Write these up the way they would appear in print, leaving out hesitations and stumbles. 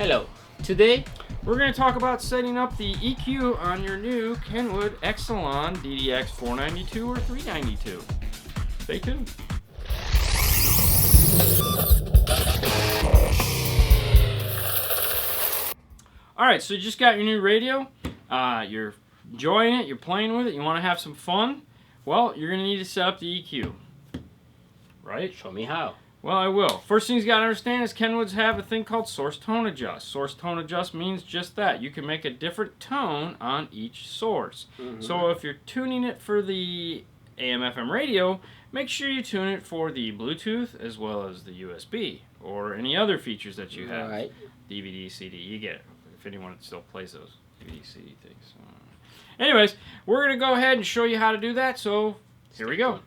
Hello. Today, we're going to talk about setting up the EQ on your new Kenwood eXcelon DDX492 or 392. Stay tuned. Alright, so you just got your new radio. You're enjoying it, you're playing with it, you want to have some fun. Well, you're going to need to set up the EQ. Right? show me how. Well, I will. First thing you got to understand is Kenwoods have a thing called source tone adjust. Source tone adjust means just that. You can make a different tone on each source. So if you're tuning it for the AM/FM radio, make sure you tune it for the Bluetooth as well as the USB or any other features that you have. Right. DVD, CD, you get it. If anyone still plays those DVD, CD things. Anyways, we're going to go ahead and show you how to do that. So here we go.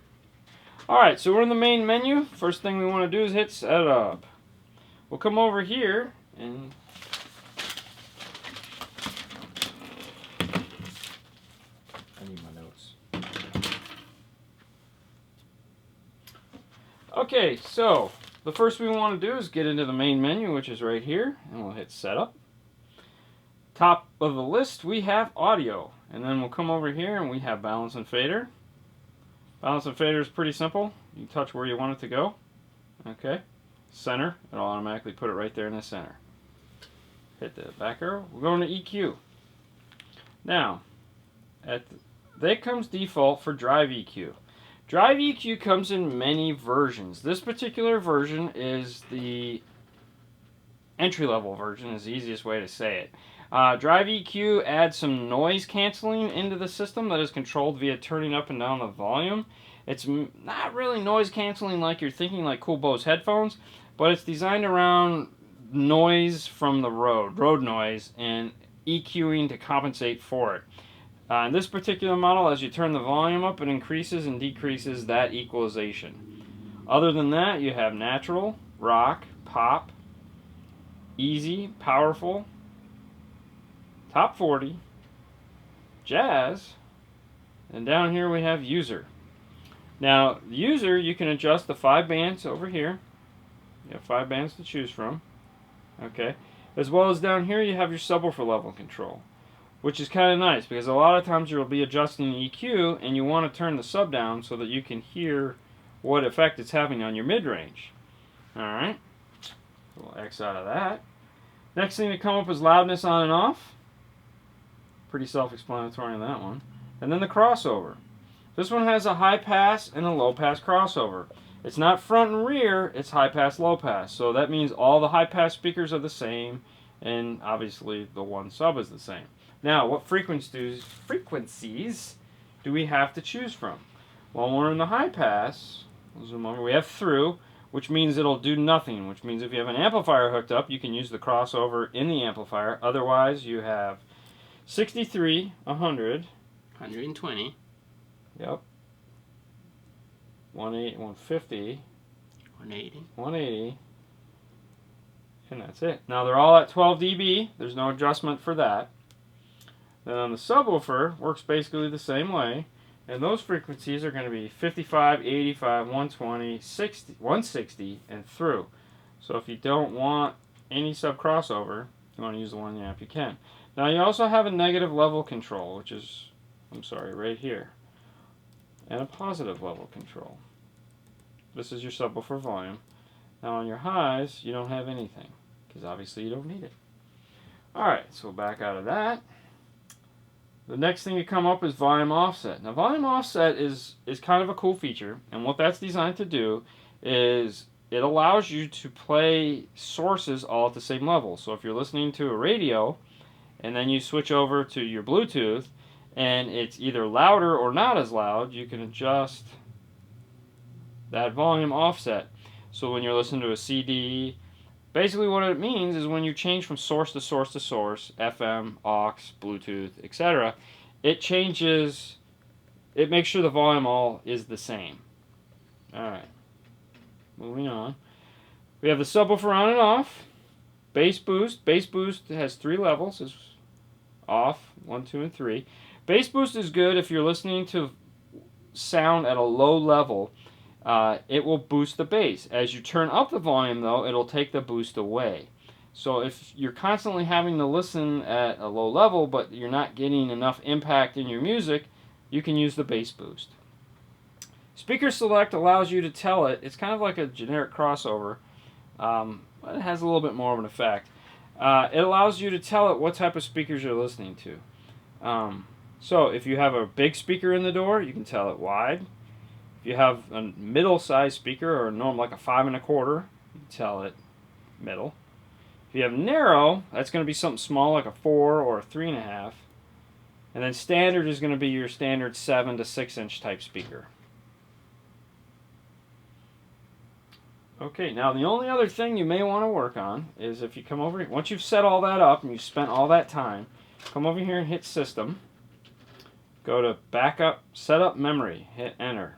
Alright, so we're in the main menu. First thing we want to do is hit setup. We'll come over here and I need my notes. Okay, so the first we want to do is get into the main menu, which is right here, and we'll hit setup. Top of the list we have audio, and then we'll come over here and we have balance and fader. Balance and fader is pretty simple. You touch where you want it to go. Okay. Center. It'll automatically put it right there in the center. Hit the back arrow. We're going to EQ. Now, that comes default for drive EQ. Drive EQ comes in many versions. This particular version is the entry-level version, is the easiest way to say it. Drive EQ adds some noise canceling into the system that is controlled via turning up and down the volume. It's not really noise canceling like you're thinking, like Cool Bose headphones, but it's designed around noise from the road noise, and EQing to compensate for it. In this particular model, as you turn the volume up, it increases and decreases that equalization. Other than that, you have natural, rock, pop, easy, powerful, top 40, jazz, and down here we have user. Now, user, you can adjust the 5 bands over here. You have 5 bands to choose from. Okay. As well as down here you have your subwoofer level control, which is kind of nice because a lot of times you'll be adjusting the EQ and you want to turn the sub down so that you can hear what effect it's having on your mid-range. Alright. We'll X out of that. Next thing to come up is loudness on and off. Pretty self-explanatory on that one. And then the crossover. This one has a high pass and a low pass crossover. It's not front and rear, it's high pass, low pass. So that means all the high pass speakers are the same, and obviously the one sub is the same. Now, what frequencies do we have to choose from? Well, when we're in the high pass, we'll zoom over, we have through, which means it'll do nothing, which means if you have an amplifier hooked up, you can use the crossover in the amplifier. Otherwise, you have 63, 100, 120. Yep. 150. 180. 180. And that's it. Now they're all at 12 dB. There's no adjustment for that. Then on the subwoofer, works basically the same way. And those frequencies are going to be 55, 85, 120, 60, 160, and through. So if you don't want any sub crossover, you want to use the one in the amp, you can. Now you also have a negative level control, which is, right here. And a positive level control. This is your subwoofer volume. Now on your highs, you don't have anything, because obviously you don't need it. Alright, so back out of that. The next thing to come up is volume offset. Now volume offset is kind of a cool feature, and what that's designed to do is it allows you to play sources all at the same level. So if you're listening to a radio, and then you switch over to your Bluetooth, and it's either louder or not as loud, you can adjust that volume offset. So when you're listening to a CD, basically what it means is when you change from source to source to source, FM, aux, Bluetooth, etc., it changes, it makes sure the volume all is the same. Alright, moving on. We have the subwoofer on and off. Bass boost. Bass boost has 3 levels. It's off, 1, 2, and 3. Bass boost is good if you're listening to sound at a low level. It will boost the bass. As you turn up the volume, though, it'll take the boost away. So if you're constantly having to listen at a low level, but you're not getting enough impact in your music, you can use the bass boost. Speaker select allows you to tell it, it's kind of like a generic crossover, but it has a little bit more of an effect. It allows you to tell it what type of speakers you're listening to. So if you have a big speaker in the door, you can tell it wide. If you have a middle-sized speaker, or like a 5 1/4, you can tell it middle. If you have narrow, that's going to be something small like a 4 or a 3 1/2. And then standard is going to be your standard 7 to 6 inch type speaker. Okay, now the only other thing you may want to work on is if you come over here, once you've set all that up and you've spent all that time, come over here and hit System. Go to Backup, Setup Memory, hit Enter.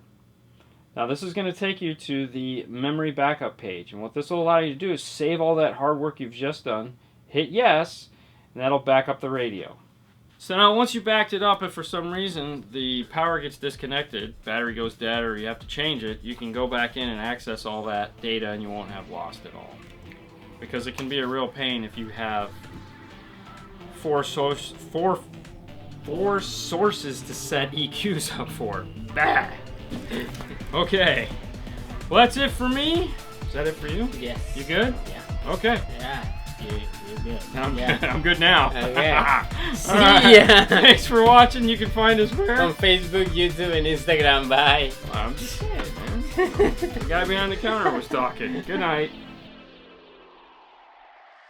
Now this is going to take you to the memory backup page, and what this will allow you to do is save all that hard work you've just done, hit Yes, and that'll back up the radio. So now once you backed it up, if for some reason the power gets disconnected, battery goes dead, or you have to change it, you can go back in and access all that data and you won't have lost it all. Because it can be a real pain if you have four sources to set EQs up for. Bah! Okay. Well, that's it for me. Is that it for you? Yes. You good? Yeah. Okay. Yeah. You're good. I'm good now. Okay. See Alright. ya. Thanks for watching. You can find us where? On Facebook, YouTube, and Instagram. Bye. I'm just saying, man. The guy behind the counter was talking. Good night.